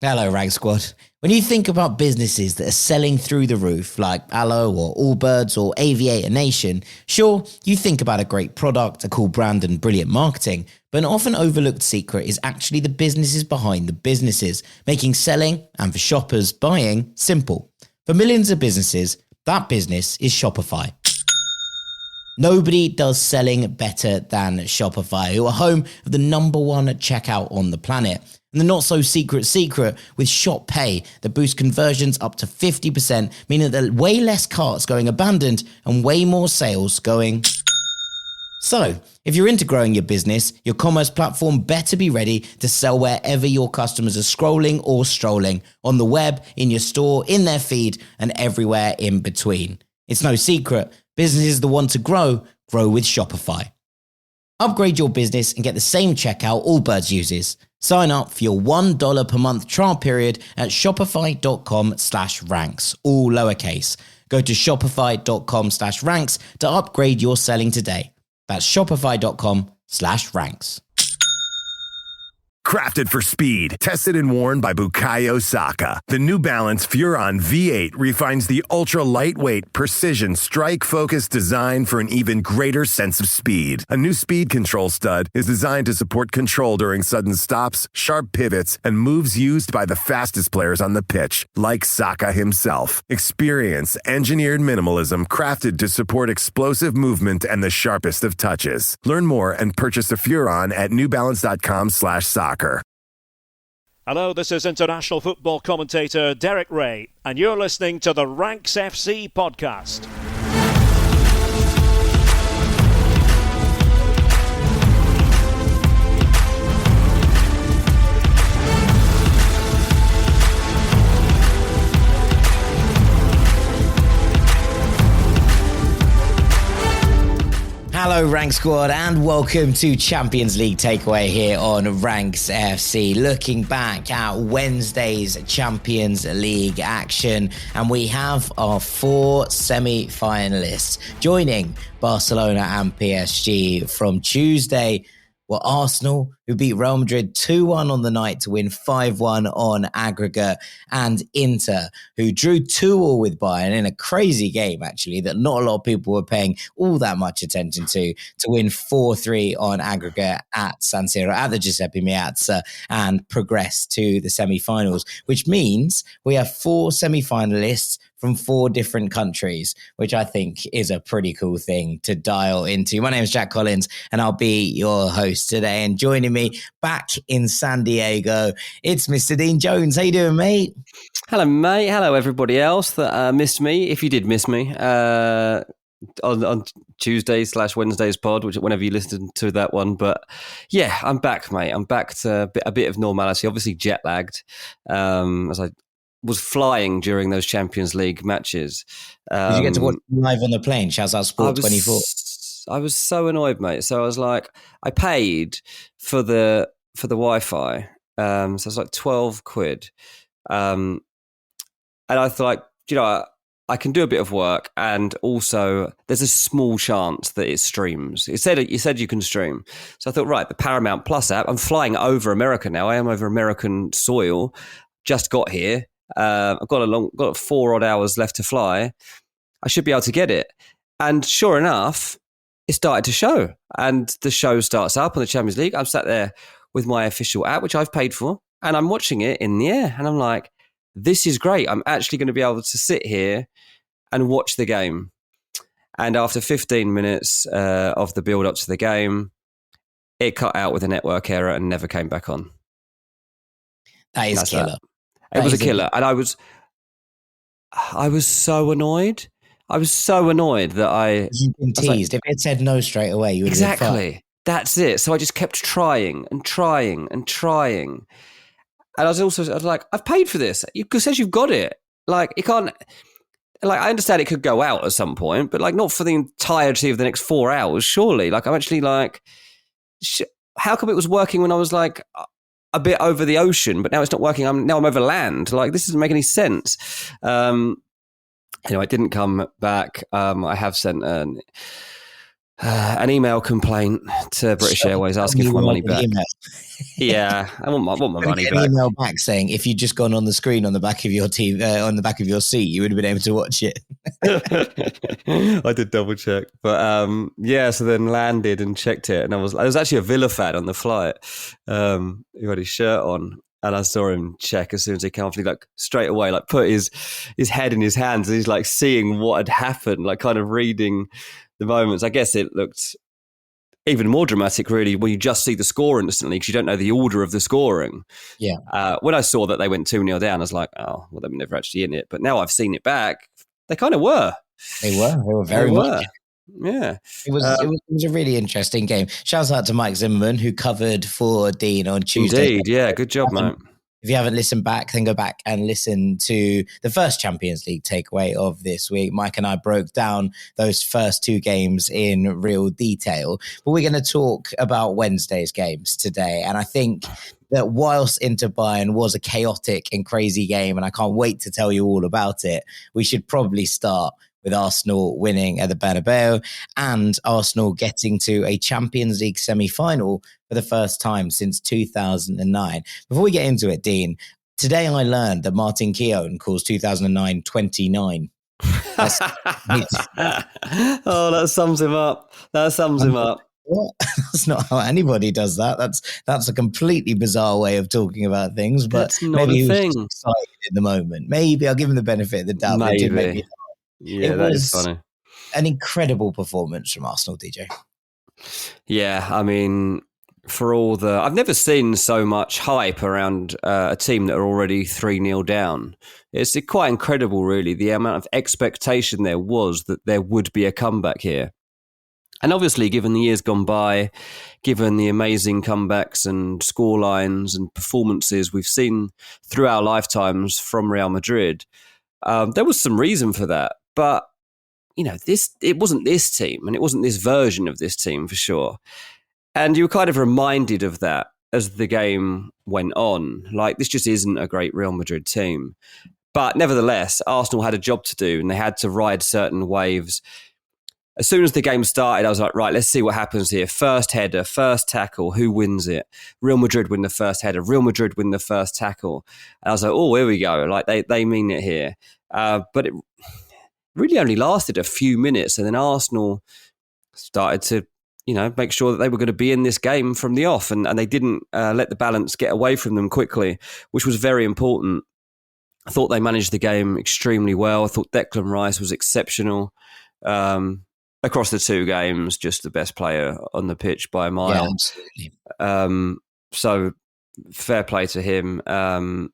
Hello, Rank Squad. When you think about businesses that are selling through the roof, like Aloe or Allbirds or Aviator Nation, sure, you think about a great product, a cool brand and brilliant marketing, but an often overlooked secret is actually the businesses behind the businesses, making selling and for shoppers buying simple. For millions of businesses, that business is Shopify. Nobody does selling better than Shopify, who are home of the number one checkout on the planet. And the not so secret with Shop Pay that boosts conversions up to 50%, meaning that there are way less carts going abandoned and way more sales going. So, if you're into growing your business, your commerce platform better be ready to sell wherever your customers are scrolling or strolling, on the web, in your store, in their feed, and everywhere in between. It's no secret, businesses that want to grow with Shopify. Upgrade your business and get the same checkout Allbirds uses. Sign up for your $1 per month trial period at shopify.com/ranks, all lowercase. Go to shopify.com/ranks to upgrade your selling today. That's shopify.com/ranks. Crafted for speed, tested and worn by Bukayo Saka. The New Balance Furon V8 refines the ultra-lightweight, precision, strike-focused design for an even greater sense of speed. A new speed control stud is designed to support control during sudden stops, sharp pivots, and moves used by the fastest players on the pitch, like Saka himself. Experience engineered minimalism crafted to support explosive movement and the sharpest of touches. Learn more and purchase a Furon at newbalance.com/soccer. Hello, this is international football commentator Derek Ray, and you're listening to the Ranks FC podcast. Hello, Rank Squad, and welcome to Champions League Takeaway here on Ranks FC. Looking back at Wednesday's Champions League action, and we have our four semi-finalists joining Barcelona and PSG from Tuesday. Were Arsenal, who beat Real Madrid 2-1 on the night to win 5-1 on aggregate, and Inter, who drew 2-2 with Bayern in a crazy game, actually, that not a lot of people were paying all that much attention to win 4-3 on aggregate at San Siro, at the Giuseppe Meazza, and progress to the semi-finals, which means we have four semi-finalists from four different countries, which I think is a pretty cool thing to dial into. My name is Jack Collins, and I'll be your host today. And joining me back in San Diego, it's Mr. Dean Jones. How you doing, mate? Hello, mate. Hello, everybody else that missed me, if you did miss me, on Tuesday/Wednesday's pod, which whenever you listen to that one. But yeah, I'm back, mate. I'm back to a bit of normality. Obviously jet lagged, as I was flying during those Champions League matches. Did you get to watch live on the plane? Shouts out Sport 24. I was so annoyed, mate. So I was like, I paid for the Wi-Fi. So it's like 12 quid. And I thought, I can do a bit of work, and also there's a small chance that it streams. You said you can stream. So I thought, right, the Paramount Plus app. I'm flying over America now. I am over American soil. Just got here. I've got 4 odd hours left to fly. I should be able to get it. And sure enough, it started to show. And the show starts up on the Champions League. I'm sat there with my official app, which I've paid for, and I'm watching it in the air. And I'm like, this is great. I'm actually going to be able to sit here and watch the game. And after 15 minutes of the build-up to the game, it cut out with a network error and never came back on. That is killer. It was a killer. And I was so annoyed. I was so annoyed that you've been teased. Like, if it said no straight away, you would have been fine. That's it. So I just kept trying and trying and trying. And I was like, I've paid for this. It says you've got it. Like, you can't. Like, I understand it could go out at some point, but like, not for the entirety of the next 4 hours, surely. Like, I'm actually like, how come it was working when I was like a bit over the ocean, but now it's not working. Now I'm over land. Like, this doesn't make any sense. It didn't come back. I have sent an email complaint to British Airways asking for my money back. Yeah, I want my money Get back. an email back saying if you'd just gone on the screen on the back of your TV, on the back of your seat, you would have been able to watch it. I did double check, but so then landed and checked it, and there was actually a Villa fan on the flight who had his shirt on, and I saw him check as soon as he came off. He like straight away like put his head in his hands, and he's like seeing what had happened, like kind of reading the moments. I guess it looked even more dramatic, really, when you just see the score instantly because you don't know the order of the scoring. Yeah. When I saw that they went 2-0 down, I was like, oh, well, they were never actually in it. But now I've seen it back, they kind of were. They were very much. Yeah. It was a really interesting game. Shouts out to Mike Zimmerman, who covered for Dean on Tuesday. Indeed, yeah. Good job, mate. If you haven't listened back, then go back and listen to the first Champions League takeaway of this week. Mike and I broke down those first two games in real detail. But we're going to talk about Wednesday's games today. And I think that whilst Inter Bayern was a chaotic and crazy game, and I can't wait to tell you all about it, we should probably start with Arsenal winning at the Bernabeu and Arsenal getting to a Champions League semi-final for the first time since 2009. Before we get into it, Dean, today I learned that Martin Keown calls 2009 29. Oh, that sums him up. What? That's not how anybody does that. That's a completely bizarre way of talking about things, but that's not maybe a he was thing. just excited in the moment. Maybe I'll give him the benefit of the doubt. Maybe. It did make me Yeah, that is funny. An incredible performance from Arsenal, DJ. Yeah, I mean, I've never seen so much hype around a team that are already 3-0 down. It's quite incredible, really, the amount of expectation there was that there would be a comeback here. And obviously, given the years gone by, given the amazing comebacks and scorelines and performances we've seen through our lifetimes from Real Madrid, there was some reason for that. But, it wasn't this team, and it wasn't this version of this team for sure. And you were kind of reminded of that as the game went on. Like, this just isn't a great Real Madrid team. But nevertheless, Arsenal had a job to do, and they had to ride certain waves. As soon as the game started, I was like, right, let's see what happens here. First header, first tackle, who wins it? Real Madrid win the first header. Real Madrid win the first tackle. And I was like, oh, here we go. Like, they mean it here. But it really only lasted a few minutes. And then Arsenal started to, make sure that they were going to be in this game from the off. And they didn't let the balance get away from them quickly, which was very important. I thought they managed the game extremely well. I thought Declan Rice was exceptional. Across the two games, just the best player on the pitch by a mile. Yeah, absolutely. So fair play to him. And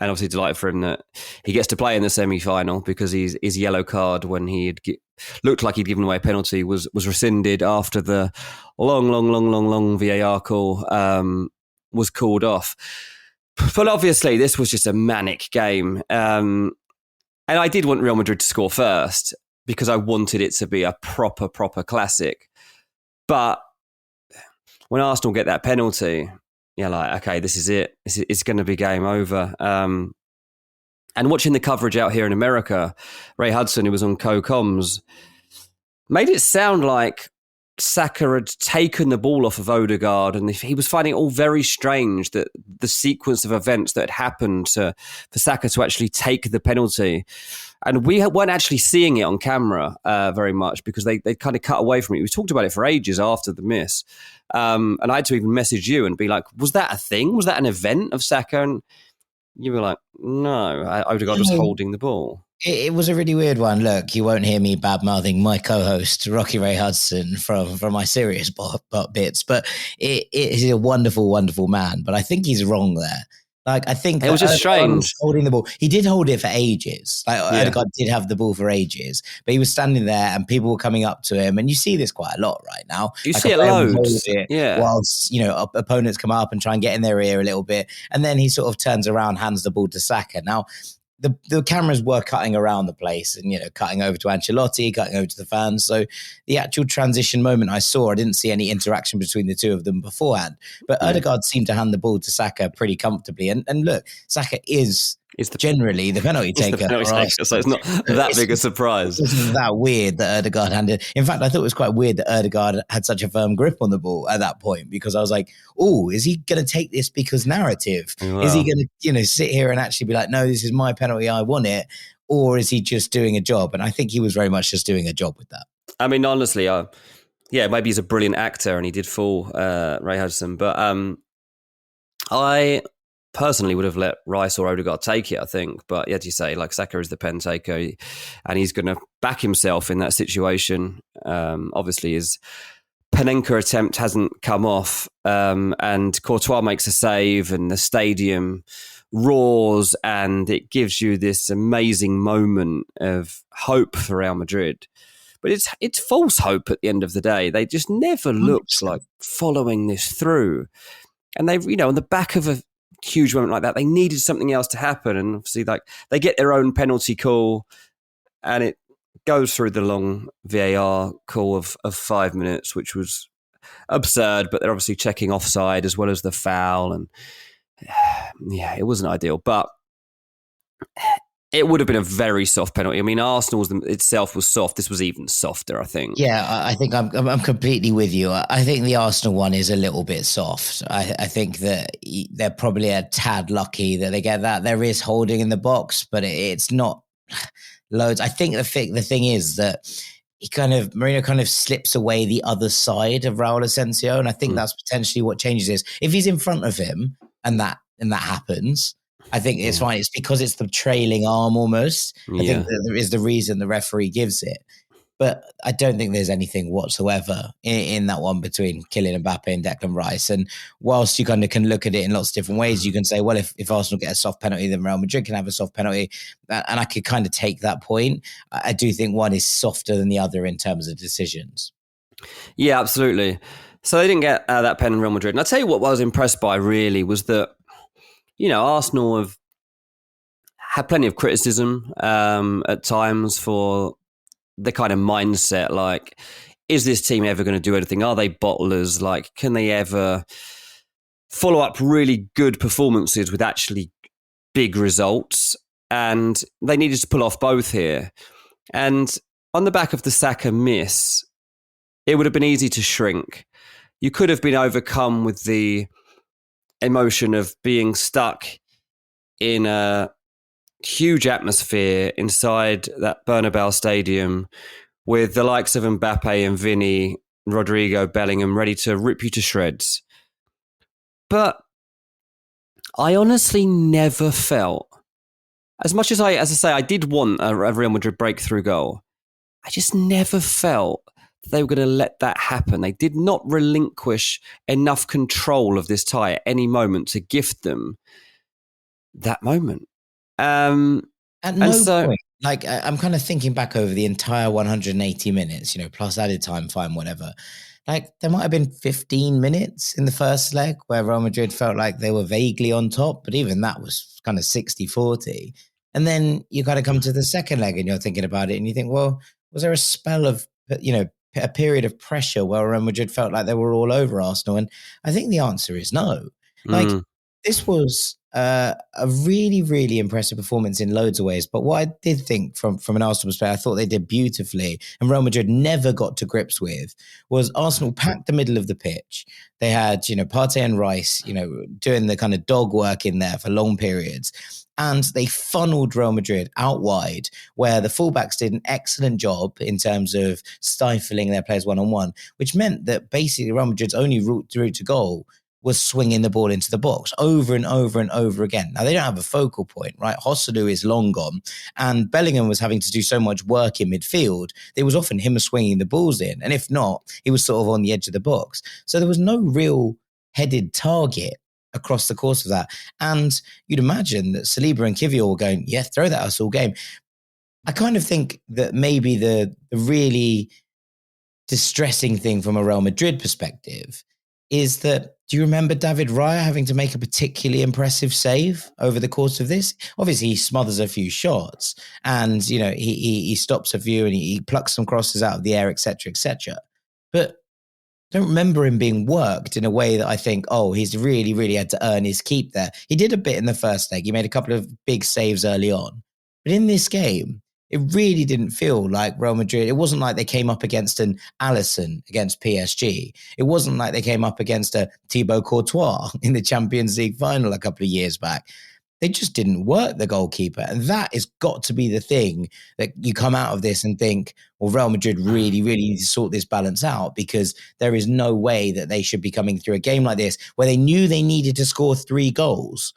obviously delighted for him that he gets to play in the semi-final because his yellow card when he had looked like he'd given away a penalty was rescinded after the long VAR call was called off. But obviously this was just a manic game. And I did want Real Madrid to score first, because I wanted it to be a proper classic. But when Arsenal get that penalty, you're like, okay, this is it. It's going to be game over. And watching the coverage out here in America, Ray Hudson, who was on co-coms, made it sound like Saka had taken the ball off of Odegaard, and he was finding it all very strange that the sequence of events that had happened for Saka to actually take the penalty. And we weren't actually seeing it on camera very much because they kind of cut away from it. We talked about it for ages after the miss. And I had to even message you and be like, was that a thing? Was that an event of Saka? And you were like, no, Odegaard was holding the ball. It was a really weird one. Look, you won't hear me bad-mouthing my co-host, Rocky Ray Hudson, from my serious bits, but it is a wonderful, wonderful man. But I think he's wrong there. Like, I think it was just strange holding the ball. He did hold it for ages. Like, Odegaard did have the ball for ages, but he was standing there and people were coming up to him. And you see this quite a lot right now. You see it loads. Whilst, opponents come up and try and get in their ear a little bit. And then he sort of turns around, hands the ball to Saka. Now, the cameras were cutting around the place and, cutting over to Ancelotti, cutting over to the fans. So the actual transition moment I didn't see any interaction between the two of them beforehand. But Odegaard seemed to hand the ball to Saka pretty comfortably. And look, Saka is generally the penalty taker. So it's not that big a surprise. It's that weird that Ødegaard handed. In fact, I thought it was quite weird that Ødegaard had such a firm grip on the ball at that point, because I was like, oh, is he going to take this because narrative? Wow. Is he going to, sit here and actually be like, no, this is my penalty, I won it? Or is he just doing a job? And I think he was very much just doing a job with that. I mean, honestly, maybe he's a brilliant actor and he did fool Ray Hudson, but I personally would have let Rice or Ødegaard take it, I think. But as you say, like, Saka is the pen taker and he's going to back himself in that situation. Obviously, his Panenka attempt hasn't come off, and Courtois makes a save and the stadium roars and it gives you this amazing moment of hope for Real Madrid. But it's false hope at the end of the day. They just never looked like following this through. And they've, on the back of a huge moment like that, they needed something else to happen. And obviously, like, they get their own penalty call and it goes through the long VAR call of 5 minutes, which was absurd, but they're obviously checking offside as well as the foul. And it wasn't ideal, but it would have been a very soft penalty. I mean, Arsenal itself was soft. This was even softer, I think. Yeah, I think I'm completely with you. I think the Arsenal one is a little bit soft. I think that they're probably a tad lucky that they get that. There is holding in the box, but it's not loads. I think the thing is that Mourinho kind of slips away the other side of Raul Asensio, and I think that's potentially what changes this. If he's in front of him and that happens, I think it's fine. It's because it's the trailing arm almost. I think that is the reason the referee gives it. But I don't think there's anything whatsoever in that one between Kylian Mbappe and Declan Rice. And whilst you kind of can look at it in lots of different ways, you can say, well, if Arsenal get a soft penalty, then Real Madrid can have a soft penalty. And I could kind of take that point. I do think one is softer than the other in terms of decisions. Yeah, absolutely. So they didn't get that pen in Real Madrid. And I'll tell you what I was impressed by really was that, Arsenal have had plenty of criticism at times for the kind of mindset, like, is this team ever going to do anything? Are they bottlers? Like, can they ever follow up really good performances with actually big results? And they needed to pull off both here. And on the back of the Saka miss, it would have been easy to shrink. You could have been overcome with the emotion of being stuck in a huge atmosphere inside that Bernabeu stadium with the likes of Mbappe and Vinny, Rodrigo, Bellingham ready to rip you to shreds. But I honestly never felt, as much as I say, I did want a Real Madrid breakthrough goal, I just never felt they were going to let that happen. They did not relinquish enough control of this tie at any moment to gift them that moment. At no point. Like, I'm kind of thinking back over the entire 180 minutes, plus added time, fine, whatever. Like, there might have been 15 minutes in the first leg where Real Madrid felt like they were vaguely on top, but even that was kind of 60-40. And then you got to come to the second leg and you're thinking about it and you think, well, was there a spell of, a period of pressure where Real Madrid felt like they were all over Arsenal? And I think the answer is no. Like, this was a really, really impressive performance in loads of ways. But what I did think from an Arsenal perspective, I thought they did beautifully, and Real Madrid never got to grips with, was Arsenal packed the middle of the pitch. They had, Partey and Rice, doing the kind of dog work in there for long periods. And they funneled Real Madrid out wide, where the fullbacks did an excellent job in terms of stifling their players one-on-one, which meant that basically Real Madrid's only route to goal was swinging the ball into the box over and over and over again. Now, they don't have a focal point, right? Joselu is long gone, and Bellingham was having to do so much work in midfield. It was often him swinging the balls in, and if not, he was sort of on the edge of the box. So there was no real headed target across the course of that. And you'd imagine that Saliba and Kivior were going, yeah, throw that at us all game. I kind of think that maybe the really distressing thing from a Real Madrid perspective is that, do you remember David Raya having to make a particularly impressive save over the course of this? Obviously, he smothers a few shots and, he stops a few and he plucks some crosses out of the air, etc., etc. But don't remember him being worked in a way that I think, oh, he's really, really had to earn his keep there. He did a bit in the first leg. He made a couple of big saves early on. But in this game, it really didn't feel like Real Madrid. It wasn't like they came up against an Alisson against PSG. It wasn't like they came up against a Thibaut Courtois in the Champions League final a couple of years back. They just didn't work the goalkeeper. And that has got to be the thing that you come out of this and think, well, Real Madrid really, really need to sort this balance out, because there is no way that they should be coming through a game like this where they knew they needed to score 3 goals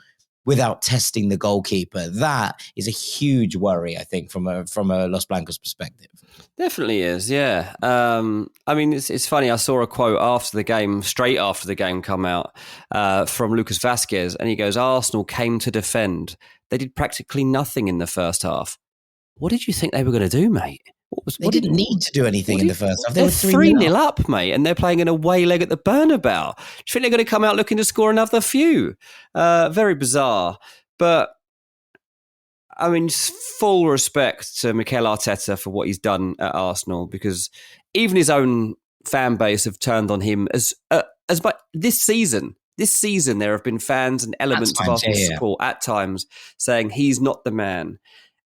without testing the goalkeeper. That is a huge worry, I think, from a Los Blancos perspective. Definitely is, yeah. I mean, it's funny. I saw a quote after the game, straight after the game come out, from Lucas Vazquez, and he goes, Arsenal came to defend. They did practically nothing in the first half. What did you think they were going to do, mate? They didn't need to do anything in the first half. They were 3-0 up, mate, and they're playing an away leg at the Bernabeu. Do you think they're going to come out looking to score another few? Very bizarre. But, I mean, full respect to Mikel Arteta for what he's done at Arsenal, because even his own fan base have turned on him as much this season. This season, there have been fans and elements of Arsenal support at times saying he's not the man.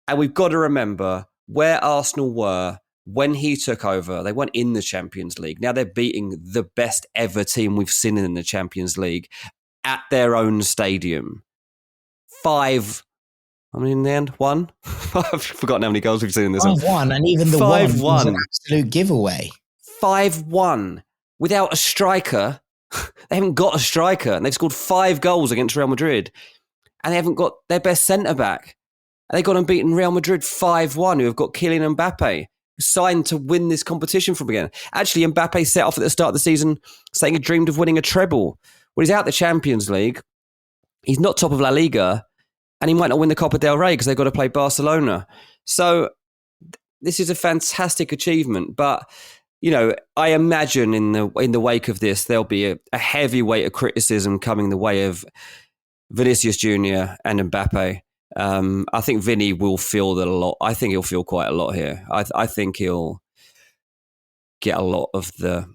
And we've got to remember where Arsenal were when he took over. They weren't in the Champions League. Now they're beating the best ever team we've seen in the Champions League at their own stadium. 5. I mean, in the end, 1. I've forgotten how many goals we've seen in this one. 5-1, and even the 1 was an absolute giveaway. 5-1 without a striker. They haven't got a striker, and they've scored 5 goals against Real Madrid, and they haven't got their best centre-back. And they got and beaten Real Madrid 5-1, who have got Kylian Mbappe, signed to win this competition from again. Actually, Mbappe set off at the start of the season saying he dreamed of winning a treble. Well, he's out the Champions League. He's not top of La Liga, and he might not win the Copa del Rey because they've got to play Barcelona. So this is a fantastic achievement. But, you know, I imagine in the wake of this, there'll be a heavy weight of criticism coming the way of Vinicius Jr. and Mbappe. I think Vinny will feel that a lot. I think he'll feel quite a lot here. I think he'll get a lot of the,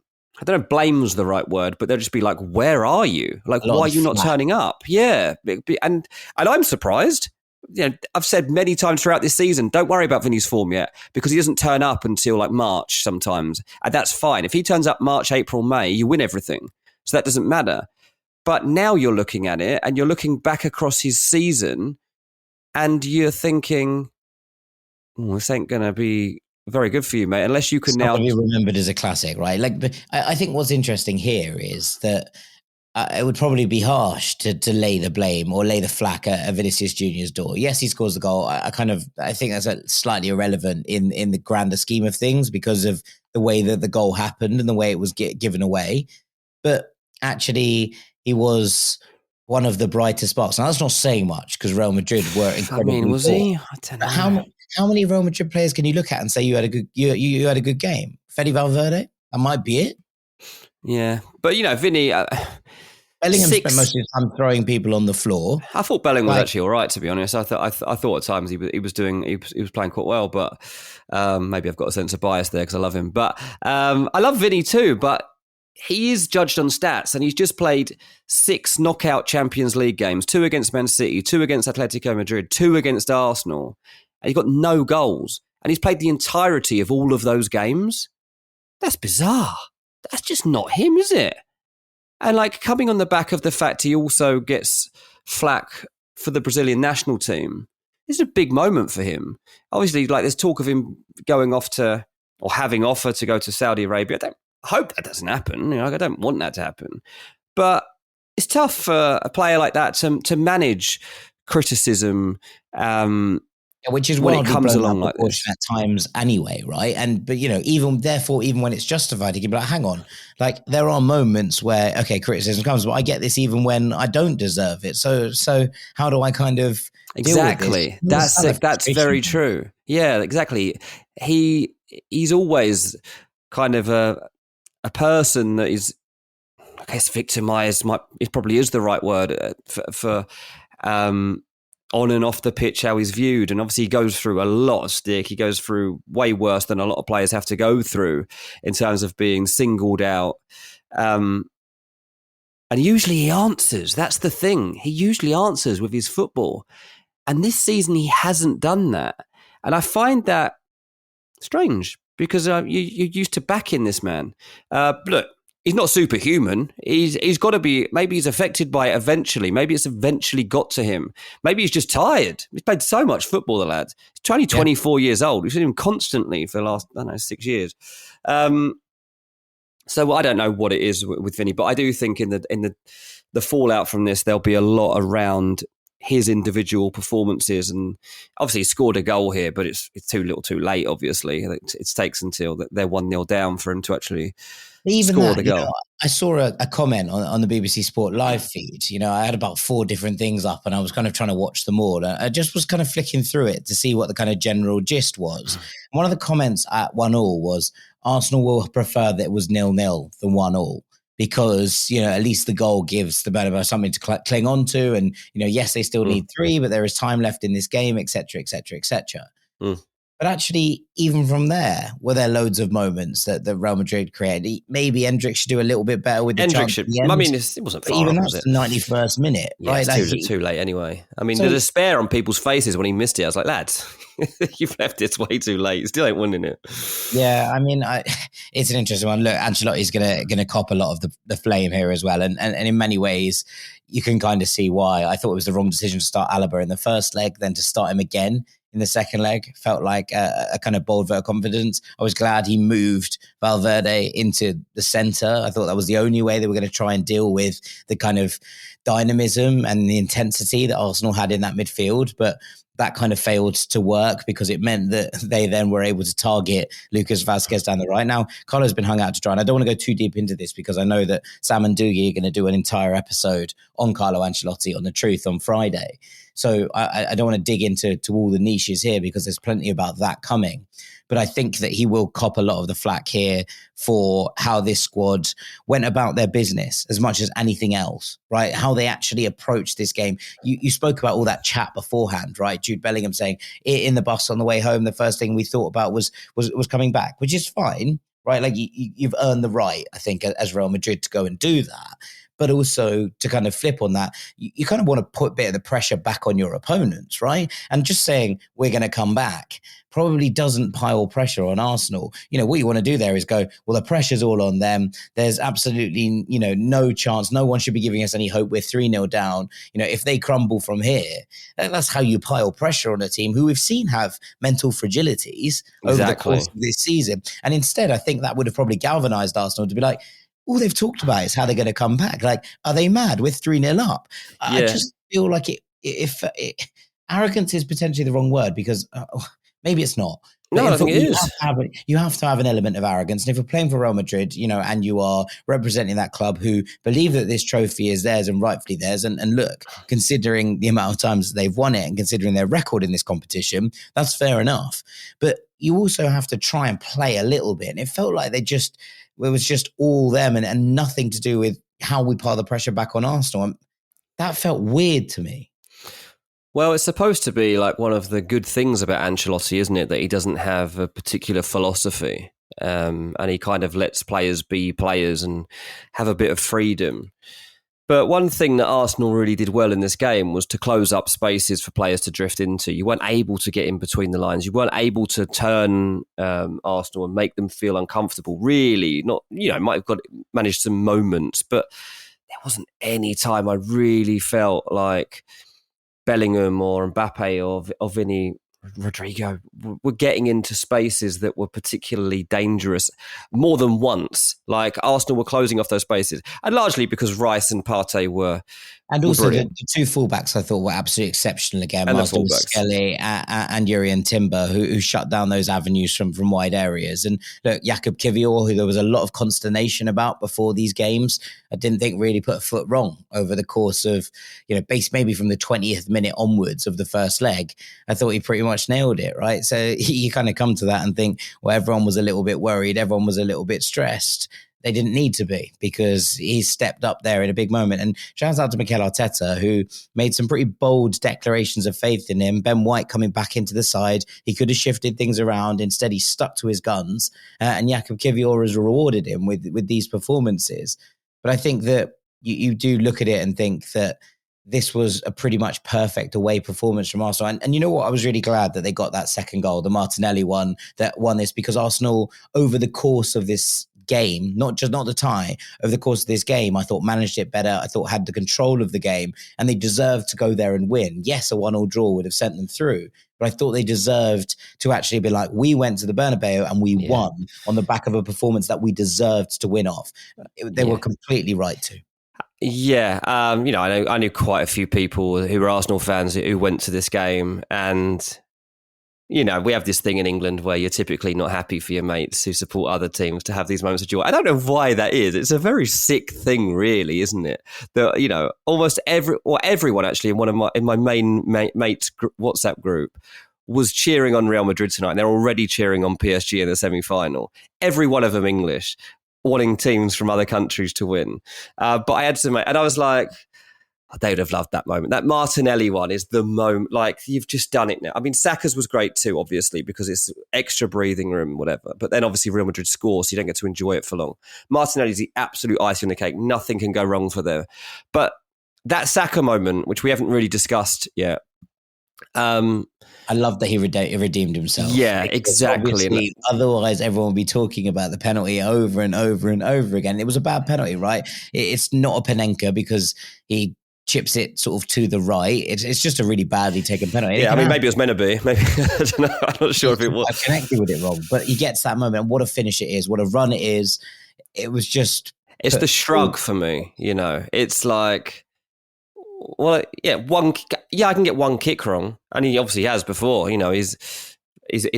I don't know if blame's the right word, but they'll just be like, where are you? Like, why are you not turning up? Yeah. And I'm surprised. You know, I've said many times throughout this season, don't worry about Vinny's form yet, because he doesn't turn up until like March sometimes. And that's fine. If he turns up March, April, May, you win everything. So that doesn't matter. But now you're looking at it and you're looking back across his season, and you're thinking, this ain't going to be very good for you, mate, unless you can it's now be remembered as a classic, right? Like, I think what's interesting here is that it would probably be harsh to lay the blame or lay the flack at Vinicius Junior's door. Yes, he scores the goal. I think that's slightly irrelevant in the grander scheme of things because of the way that the goal happened and the way it was given away. But actually, he was one of the brightest sparks. Now, that's not saying much because Real Madrid were incredible. I mean, was he? I don't know. How many Real Madrid players can you look at and say you had a good game? Fede Valverde? That might be it. Yeah. But, you know, Vinny... Bellingham spent most of his time throwing people on the floor. I thought Bellingham was actually all right, to be honest. I thought at times he was playing quite well, but maybe I've got a sense of bias there because I love him. But I love Vinny too, but he is judged on stats, and he's just played 6 knockout Champions League games, 2 against Man City, 2 against Atletico Madrid, 2 against Arsenal, and he's got no goals. And he's played the entirety of all of those games. That's bizarre. That's just not him, is it? And like coming on the back of the fact he also gets flack for the Brazilian national team, this is a big moment for him. Obviously, like there's talk of him going off to, or having offered to go to Saudi Arabia. I hope that doesn't happen. You know, I don't want that to happen. But it's tough for a player like that to manage criticism. Which is when it comes along like this at times anyway, right? But you know, even when it's justified, you can be like, hang on, like there are moments where criticism comes, but I get this even when I don't deserve it. So how do I kind of exactly? That's very true. Yeah, exactly. He's always kind of a person that is, I guess, victimized. It probably is the right word for on and off the pitch, how he's viewed. And obviously he goes through a lot of stick. He goes through way worse than a lot of players have to go through in terms of being singled out. And usually he answers. That's the thing. He usually answers with his football. And this season he hasn't done that. And I find that strange because you're used to backing this man. Look, he's not superhuman. He's got to be, maybe he's affected by it eventually. Maybe it's eventually got to him. Maybe he's just tired. He's played so much football, the lad. He's only 24 years old. We've seen him constantly for the last, 6 years. So I don't know what it is with Vinny, but I do think in the fallout from this, there'll be a lot around his individual performances. And obviously he scored a goal here, but it's too little too late, obviously. It takes until they're 1-0 down for him to actually score the goal. I saw a comment on the BBC Sport live feed. I had about 4 different things up and I was kind of trying to watch them all. I just was kind of flicking through it to see what the kind of general gist was. One of the comments at 1-1 was, Arsenal will prefer that it was 0-0 than 1-1 because, at least the goal gives the Bernabeu something to cling on to. And, yes, they still need 3, but there is time left in this game, etc., etc., etc. But actually, even from there, were there loads of moments that Real Madrid created? Maybe Endrick should do a little bit better with the chance at the end. I mean, it wasn't far, even was that's it? the 91st minute, right? It's too late anyway. I mean, the despair on people's faces when he missed it, I was like, lads, you've left it way too late. You still ain't winning it. Yeah, I mean, it's an interesting one. Look, Ancelotti's gonna cop a lot of the flame here as well, and in many ways, you can kind of see why. I thought it was the wrong decision to start Alaba in the first leg, then to start him again in the second leg. Felt like a kind of bold vote of confidence. I was glad he moved Valverde into the centre. I thought that was the only way they were going to try and deal with the kind of dynamism and the intensity that Arsenal had in that midfield. But that kind of failed to work because it meant that they then were able to target Lucas Vazquez down the right. Now, Carlo's been hung out to dry, and I don't want to go too deep into this because I know that Sam and Doogie are going to do an entire episode on Carlo Ancelotti on The Truth on Friday. So I don't want to dig into all the niches here because there's plenty about that coming. But I think that he will cop a lot of the flack here for how this squad went about their business as much as anything else, right? How they actually approached this game. You spoke about all that chat beforehand, right? Jude Bellingham saying in the bus on the way home, the first thing we thought about was coming back, which is fine, right? Like you've earned the right, I think, as Real Madrid to go and do that. But also to kind of flip on that, you kind of want to put a bit of the pressure back on your opponents, right? And just saying we're going to come back probably doesn't pile pressure on Arsenal. What you want to do there is go, well, the pressure's all on them. There's absolutely, no chance. No one should be giving us any hope. We're 3-0 down. If they crumble from here, that's how you pile pressure on a team who we've seen have mental fragilities over the course of this season. And instead, I think that would have probably galvanized Arsenal to be like, all they've talked about is how they're going to come back. Like, are they mad? We're 3-0 up. I just feel like arrogance is potentially the wrong word because maybe it's not. No, I think it is. You have to have an element of arrogance. And if you're playing for Real Madrid, and you are representing that club who believe that this trophy is theirs and rightfully theirs, and look, considering the amount of times they've won it and considering their record in this competition, that's fair enough. But you also have to try and play a little bit. And it felt like it was just all them and nothing to do with how we pile the pressure back on Arsenal. And that felt weird to me. Well, it's supposed to be like one of the good things about Ancelotti, isn't it? That he doesn't have a particular philosophy and he kind of lets players be players and have a bit of freedom. But one thing that Arsenal really did well in this game was to close up spaces for players to drift into. You weren't able to get in between the lines. You weren't able to turn Arsenal and make them feel uncomfortable. Really, not. Might have managed some moments, but there wasn't any time I really felt like Bellingham or Mbappe or Vinny, Rodrigo were getting into spaces that were particularly dangerous more than once. Like Arsenal were closing off those spaces, and largely because Rice and Partey were. And also the 2 fullbacks I thought were absolutely exceptional again. Marcel Skelly and Jurriën Timber, who shut down those avenues from wide areas. And look, Jakub Kiwior, who there was a lot of consternation about before these games, I didn't think really put a foot wrong over the course of, maybe from the 20th minute onwards of the first leg. I thought he pretty much nailed it, right? So you kind of come to that and think, well, everyone was a little bit worried. Everyone was a little bit stressed. they didn't need to be, because he stepped up there in a big moment. And shout out to Mikel Arteta, who made some pretty bold declarations of faith in him. Ben White coming back into the side, he could have shifted things around. Instead, he stuck to his guns, and Jakub Kiwior has rewarded him with these performances. But I think that you do look at it and think that this was a pretty much perfect away performance from Arsenal. And you know what? I was really glad that they got that second goal, the Martinelli one that won this, because Arsenal, over the course of this game, not the tie, over the course of this game, I thought managed it better. I thought had the control of the game, and they deserved to go there and win. Yes, a 1-1 draw would have sent them through, but I thought they deserved to actually be like, we went to the Bernabeu and we won on the back of a performance that we deserved to win off. They were completely right to. Yeah, I knew quite a few people who were Arsenal fans who went to this game, and we have this thing in England where you're typically not happy for your mates who support other teams to have these moments of joy. I don't know why that is. It's a very sick thing, really, isn't it? That almost everyone actually in my main mates WhatsApp group was cheering on Real Madrid tonight, and they're already cheering on PSG in the semi-final. Every one of them English, wanting teams from other countries to win. But I had to, and I was like, they would have loved that moment. That Martinelli one is the moment, like, you've just done it now. I mean, Saka's was great too, obviously, because it's extra breathing room, whatever. But then obviously Real Madrid scores, so you don't get to enjoy it for long. Martinelli's the absolute icing on the cake. Nothing can go wrong for them. But that Saka moment, which we haven't really discussed yet, I love that he redeemed himself. Yeah, exactly. Otherwise, everyone would be talking about the penalty over and over and over again. It was a bad penalty, right? It's not a Panenka because he chips it sort of to the right. It's just a really badly taken penalty. Yeah, I mean, maybe it was meant to be. Maybe I don't know. I'm not sure if it was. I connected with it wrong, but he gets that moment. What a finish it is! What a run it is! It was just. It's the shrug for me. It's like. Well, yeah, I can get one kick wrong, and he obviously has before. His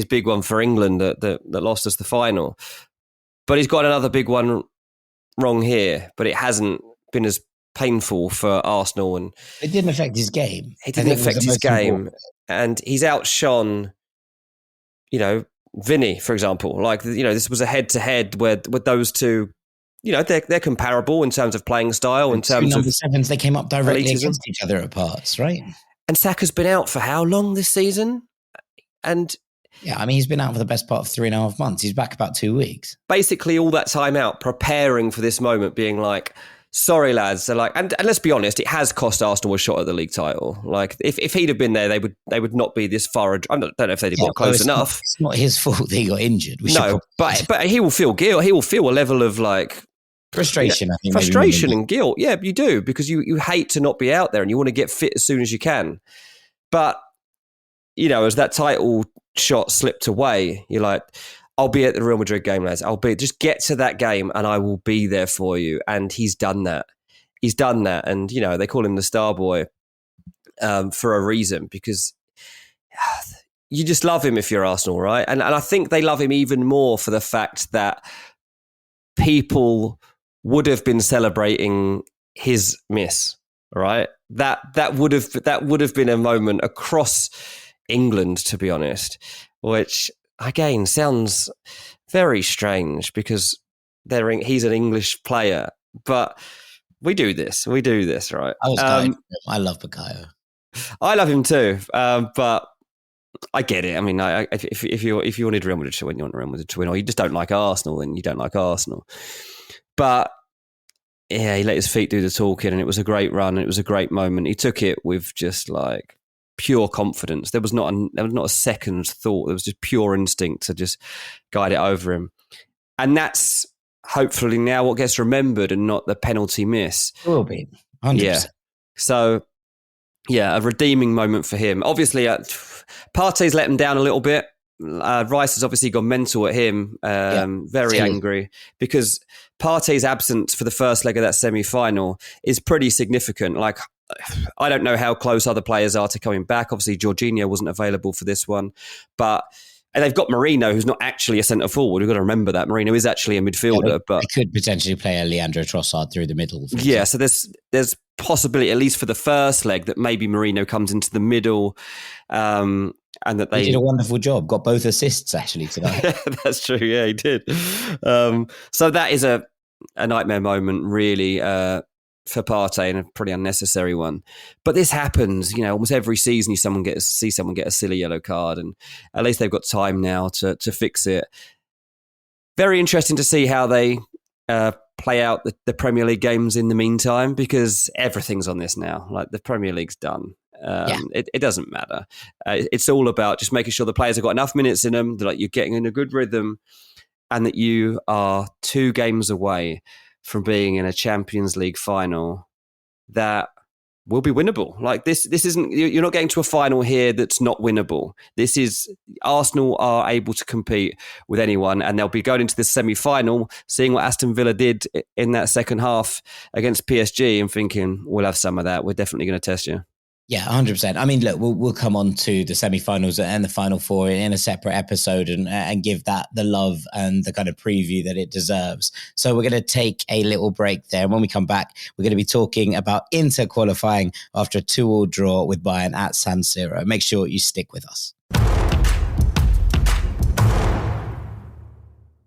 big one for England that lost us the final, but he's got another big one wrong here. But it hasn't been as painful for Arsenal, and it didn't affect his game. It didn't affect his game, and he's outshone, Vinny, for example. Like this was a head-to-head with those two. They're comparable in terms of playing style, in terms of sevens. They came up directly against each other at parts, right? And Saka's been out for how long this season? And yeah, I mean, he's been out for the best part of 3.5 months. He's back about 2 weeks. Basically, all that time out, preparing for this moment, being like, sorry, lads. So and let's be honest, it has cost Arsenal a shot at the league title. Like, if he'd have been there, they would not be this far. I don't know if they'd got close enough. It's not his fault that he got injured. But he will feel guilt. He will feel a level of frustration. I think frustration and guilt. Yeah, you do, because you hate to not be out there and you want to get fit as soon as you can. But as that title shot slipped away, you're like, I'll be at the Real Madrid game, lads. Just get to that game and I will be there for you. And he's done that. And, they call him the star boy for a reason, because you just love him if you're Arsenal, right? And I think they love him even more for the fact that people would have been celebrating his miss, right? That would have been a moment across England, to be honest, which again sounds very strange because he's an English player, but we do this, right? I love Bukayo. I love him too, but I get it. I mean, if you wanted Real Madrid to win, you want Real Madrid to win, or you just don't like Arsenal, then you don't like Arsenal. But yeah, he let his feet do the talking, and it was a great run. And it was a great moment. He took it with just pure confidence. There was not a second thought. There was just pure instinct to just guide it over him. And that's hopefully now what gets remembered, and not the penalty miss. It will be 100%. Yeah. So yeah, a redeeming moment for him. Obviously, Partey's let him down a little bit. Rice has obviously gone mental at him, very angry, because Partey's absence for the first leg of that semi-final is pretty significant. I don't know how close other players are to coming back. Obviously, Jorginho wasn't available for this one, and they've got Marino, who's not actually a centre forward. We've got to remember that Marino is actually a midfielder, but they could potentially play a Leandro Trossard through the middle. Yeah, so there's possibility, at least for the first leg, that maybe Marino comes into the middle. And that they did a wonderful job. Got both assists actually tonight. That's true. Yeah, he did. So that is a a nightmare moment, really, for Partey, and a pretty unnecessary one. But this happens, almost every season. You see someone get a silly yellow card, and at least they've got time now to fix it. Very interesting to see how they play out the Premier League games in the meantime, because everything's on this now. Like, the Premier League's done. It doesn't matter. It's all about just making sure the players have got enough minutes in them, that you're getting in a good rhythm, and that you are 2 games away from being in a Champions League final that will be winnable. Like, this isn't, you're not getting to a final here that's not winnable. This is, Arsenal are able to compete with anyone, and they'll be going into the semi-final, seeing what Aston Villa did in that second half against PSG, and thinking, we'll have some of that. We're definitely going to test you. Yeah, 100%. I mean, look, we'll come on to the semi-finals and the Final Four in a separate episode and give that the love and the kind of preview that it deserves. So we're going to take a little break there. And when we come back, we're going to be talking about Inter qualifying after a 2-2 draw with Bayern at San Siro. Make sure you stick with us.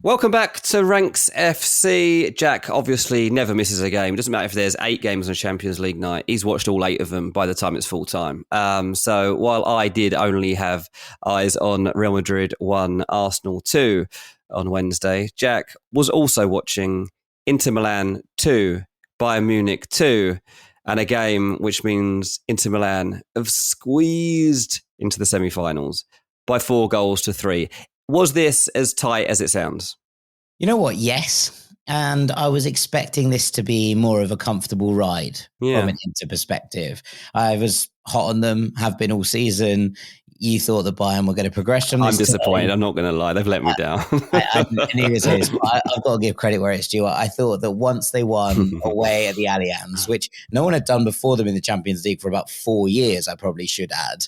Welcome back to Ranks FC. Jack obviously never misses a game. It doesn't matter if there's 8 games on a Champions League night. He's watched all 8 of them by the time it's full time. So while I did only have eyes on Real Madrid 1, Arsenal 2 on Wednesday, Jack was also watching Inter Milan 2, Bayern Munich 2, and a game which means Inter Milan have squeezed into the semi-finals by 4 goals to 3. Was this as tight as it sounds? You know what? Yes. And I was expecting this to be more of a comfortable ride from an Inter perspective. I was hot on them, have been all season. You thought the Bayern were going to progress from this. I'm disappointed. I'm not going to lie. They've let me down. I knew this. I've got to give credit where it's due. I thought that once they won away at the Allianz, which no one had done before them in the Champions League for about 4 years, I probably should add,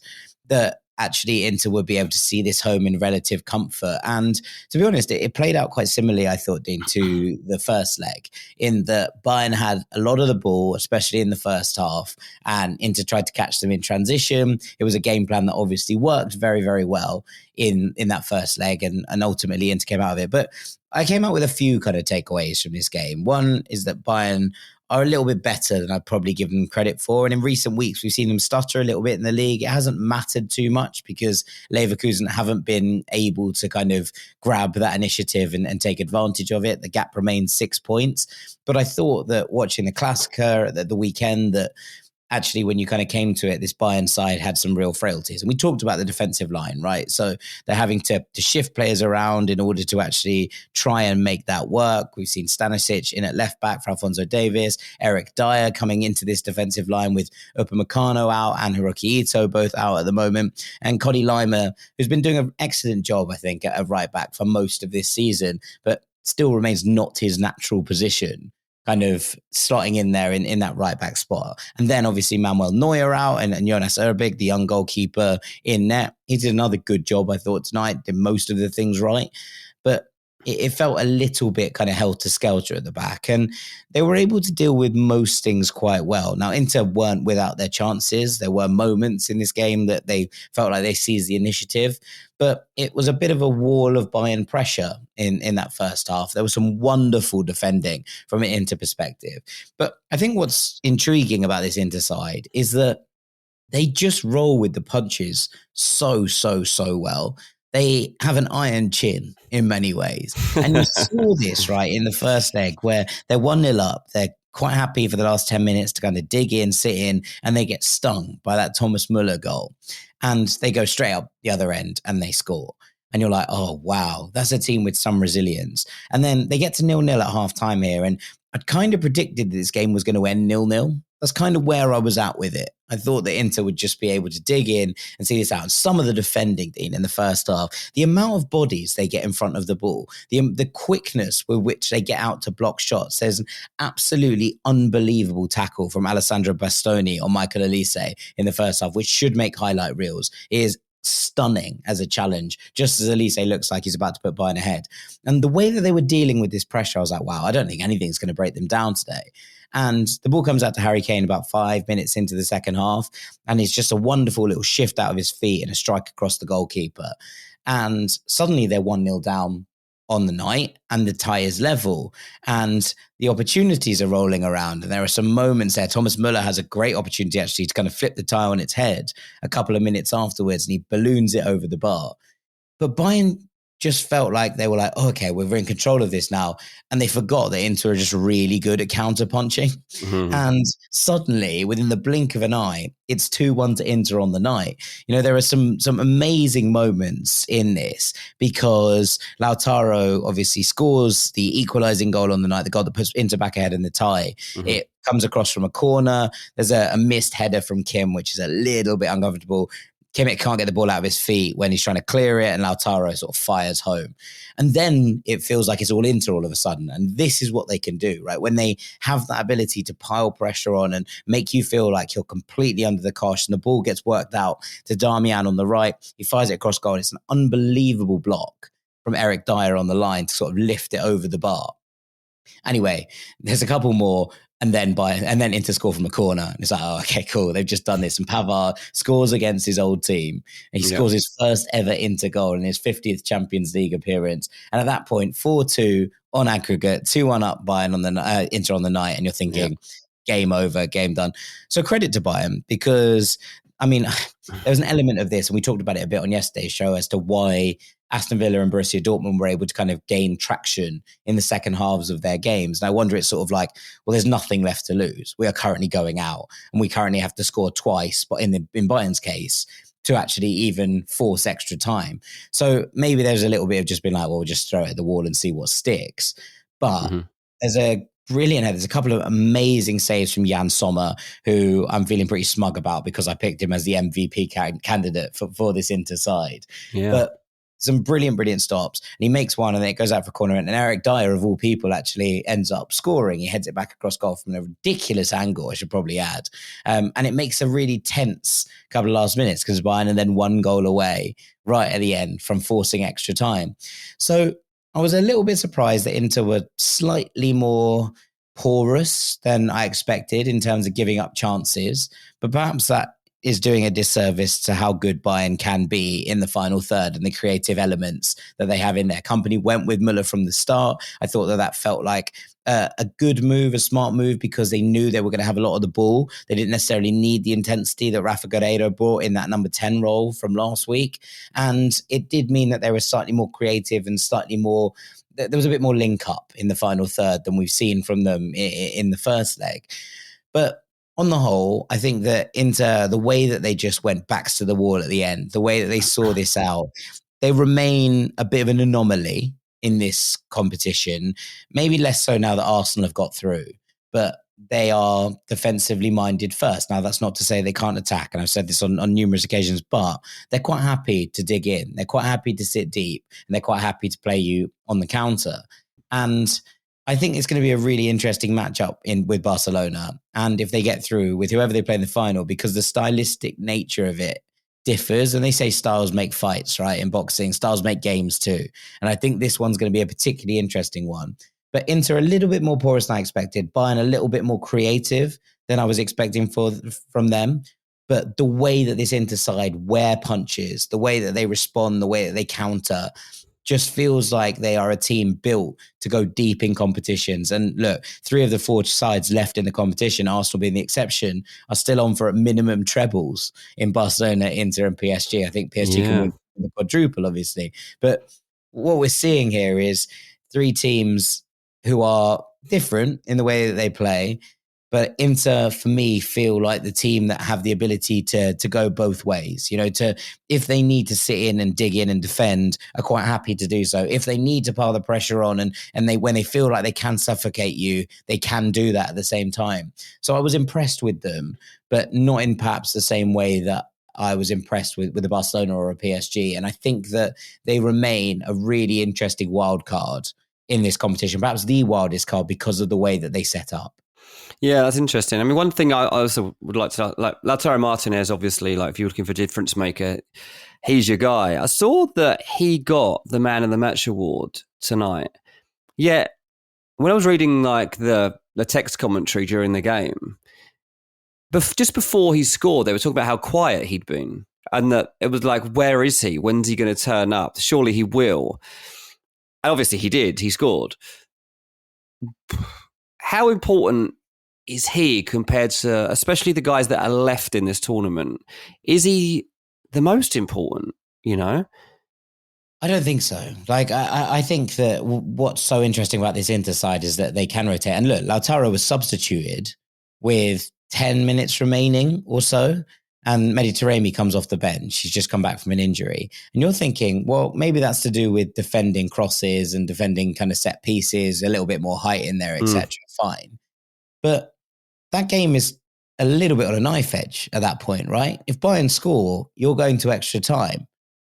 that actually Inter would be able to see this home in relative comfort. And to be honest, it played out quite similarly, I thought, Dean, to the first leg, in that Bayern had a lot of the ball, especially in the first half, and Inter tried to catch them in transition. It was a game plan that obviously worked very, very well in that first leg, and ultimately Inter came out of it. But I came out with a few kind of takeaways from this game. One is that Bayern are a little bit better than I'd probably give them credit for. And in recent weeks, we've seen them stutter a little bit in the league. It hasn't mattered too much because Leverkusen haven't been able to kind of grab that initiative and take advantage of it. The gap remains 6 points. But I thought that watching the Klassiker at the weekend, that actually, when you kind of came to it, this Bayern side had some real frailties. And we talked about the defensive line, right? So they're having to shift players around in order to actually try and make that work. We've seen Stanisic in at left back for Alphonso Davies, Eric Dyer coming into this defensive line with Upamecano out and Hiroki Ito both out at the moment. And Cody Lima, who's been doing an excellent job, I think, at right back for most of this season, but still remains not his natural position, kind of slotting in there in that right back spot. And then obviously Manuel Neuer out and Jonas Erbig, the young goalkeeper, in net. He did another good job, I thought, tonight, did most of the things right. But it felt a little bit kind of helter-skelter at the back. And they were able to deal with most things quite well. Now, Inter weren't without their chances. There were moments in this game that they felt like they seized the initiative. But it was a bit of a wall of Bayern pressure in that first half. There was some wonderful defending from an Inter perspective. But I think what's intriguing about this Inter side is that they just roll with the punches so well. They have an iron chin in many ways. And you saw this, right, in the first leg where they're 1-0 up. They're quite happy for the last 10 minutes to kind of dig in, sit in, and they get stung by that Thomas Muller goal. And they go straight up the other end and they score. And you're like, oh, wow, that's a team with some resilience. And then they get to 0-0 at half time here. And I'd kind of predicted that this game was going to end 0-0. That's kind of where I was at with it. I thought that Inter would just be able to dig in and see this out. And some of the defending, Dean, in the first half, the amount of bodies they get in front of the ball, the quickness with which they get out to block shots. There's an absolutely unbelievable tackle from Alessandro Bastoni on Michael Elise in the first half, which should make highlight reels. It is stunning as a challenge, just as Elise looks like he's about to put Bayern ahead. And the way that they were dealing with this pressure, I was like, wow, I don't think anything's going to break them down today. And the ball comes out to Harry Kane about 5 minutes into the second half. And it's just a wonderful little shift out of his feet and a strike across the goalkeeper. And suddenly they're 1-0 down on the night and the tie is level and the opportunities are rolling around. And there are some moments there. Thomas Müller has a great opportunity actually to kind of flip the tie on its head a couple of minutes afterwards and he balloons it over the bar. But Bayern just felt like they were like, oh, okay, we're in control of this now. And they forgot that Inter are just really good at counter-punching. Mm-hmm. And suddenly, within the blink of an eye, it's 2-1 to Inter on the night. You know, there are some amazing moments in this because Lautaro obviously scores the equalising goal on the night, the goal that puts Inter back ahead in the tie. Mm-hmm. It comes across from a corner. There's a missed header from Kim, which is a little bit uncomfortable. Kimmich can't get the ball out of his feet when he's trying to clear it, and Lautaro sort of fires home. And then it feels like it's all Inter all of a sudden. And this is what they can do, right? When they have that ability to pile pressure on and make you feel like you're completely under the cosh, and the ball gets worked out to Darmian on the right. He fires it across goal. It's an unbelievable block from Eric Dyer on the line to sort of lift it over the bar. Anyway, there's a couple more. And then Inter score from a corner. And it's like, oh, okay, cool. They've just done this. And Pavard scores against his old team. And he scores his first ever Inter goal in his 50th Champions League appearance. And at that point, 4-2 on aggregate, 2-1 up Bayern on the Inter on the night. And you're thinking, game over, game done. So credit to Bayern because, I mean, there was an element of this, and we talked about it a bit on yesterday's show as to why Aston Villa and Borussia Dortmund were able to kind of gain traction in the second halves of their games. And I wonder, it's sort of like, well, there's nothing left to lose. We are currently going out and we currently have to score twice, but in Bayern's case, to actually even force extra time. So maybe there's a little bit of just being like, well, we'll just throw it at the wall and see what sticks. But there's a brilliant head. There's a couple of amazing saves from Jan Sommer, who I'm feeling pretty smug about because I picked him as the MVP candidate for this Inter side. Yeah. But some brilliant stops. And he makes one and then it goes out for a corner. And Eric Dyer, of all people, actually ends up scoring. He heads it back across goal from a ridiculous angle, I should probably add. And it makes a really tense couple of last minutes because Bayern are then one goal away right at the end from forcing extra time. So I was a little bit surprised that Inter were slightly more porous than I expected in terms of giving up chances. But perhaps that is doing a disservice to how good Bayern can be in the final third and the creative elements that they have in there. Company went with Müller from the start. I thought that felt like a good move, a smart move, because they knew they were going to have a lot of the ball. They didn't necessarily need the intensity that Rafa Guerreiro brought in that number 10 role from last week. And it did mean that they were slightly more creative and slightly more, there was a bit more link up in the final third than we've seen from them in the first leg. But on the whole, I think that Inter, the way that they just went backs to the wall at the end, the way that they saw this out, they remain a bit of an anomaly in this competition. Maybe less so now that Arsenal have got through, but they are defensively minded first. Now, that's not to say they can't attack, and I've said this on numerous occasions, but they're quite happy to dig in. They're quite happy to sit deep, and they're quite happy to play you on the counter. And I think it's going to be a really interesting matchup with Barcelona. And if they get through with whoever they play in the final, because the stylistic nature of it differs. And they say styles make fights, right? In boxing, styles make games too. And I think this one's going to be a particularly interesting one. But Inter a little bit more porous than I expected. Bayern a little bit more creative than I was expecting from them. But the way that this Inter side wear punches, the way that they respond, the way that they counter, just feels like they are a team built to go deep in competitions. And look, 3 of the 4 sides left in the competition, Arsenal being the exception, are still on for at minimum trebles in Barcelona, Inter and PSG. I think PSG can win the quadruple, obviously. But what we're seeing here is 3 teams who are different in the way that they play. But Inter, for me, feel like the team that have the ability to go both ways. You know, if they need to sit in and dig in and defend, are quite happy to do so. If they need to pile the pressure on and when they feel like they can suffocate you, they can do that at the same time. So I was impressed with them, but not in perhaps the same way that I was impressed with a Barcelona or a PSG. And I think that they remain a really interesting wild card in this competition, perhaps the wildest card because of the way that they set up. Yeah, that's interesting. I mean, one thing I also would like to, like Lautaro Martinez, obviously, like if you're looking for a difference maker, he's your guy. I saw that he got the Man of the Match award tonight. Yet, when I was reading like the text commentary during the game, just before he scored, they were talking about how quiet he'd been. And that it was like, where is he? When's he going to turn up? Surely he will. And obviously he did. He scored. How important is he compared to, especially the guys that are left in this tournament? Is he the most important, you know? I don't think so. Like, I think that what's so interesting about this Inter side is that they can rotate. And look, Lautaro was substituted with 10 minutes remaining or so, and Mediterranean comes off the bench. He's just come back from an injury. And you're thinking, well, maybe that's to do with defending crosses and defending kind of set pieces, a little bit more height in there, etc. Fine. But that game is a little bit on a knife edge at that point, right? If Bayern score, you're going to extra time.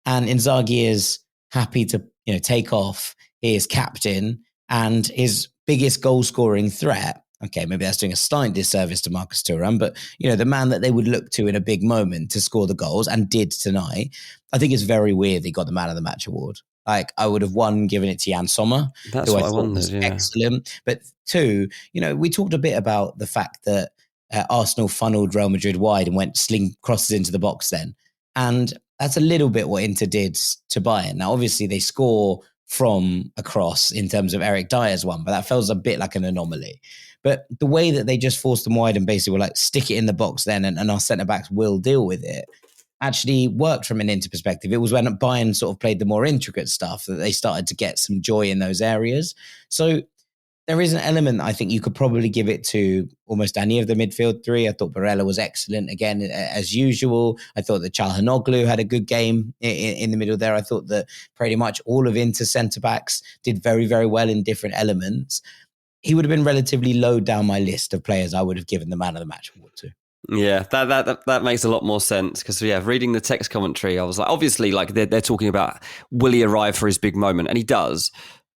And Inzaghi is happy to, take off. He is captain, and his biggest goal scoring threat. Okay, maybe that's doing a slight disservice to Marcus Thuram, but the man that they would look to in a big moment to score the goals, and did tonight. I think it's very weird he got the Man of the Match award. Like, I would have given it to Jan Sommer, That's who what I thought wondered, was yeah. excellent. But two, we talked a bit about the fact that Arsenal funneled Real Madrid wide and went sling crosses into the box then. And that's a little bit what Inter did to Bayern. Now, obviously, they score from a cross in terms of Eric Dyer's one, but that feels a bit like an anomaly. But the way that they just forced them wide and basically were like, stick it in the box then, and our centre-backs will deal with it, actually worked from an Inter perspective. It was when Bayern sort of played the more intricate stuff that they started to get some joy in those areas. So there is an element that I think you could probably give it to almost any of the midfield three. I thought Barella was excellent again, as usual. I thought that Çalhanoğlu had a good game in the middle there. I thought that pretty much all of Inter centre-backs did very, very well in different elements. He would have been relatively low down my list of players I would have given the Man of the Match award to. Yeah, that makes a lot more sense because, reading the text commentary, I was like, obviously, like they're talking about will he arrive for his big moment, and he does.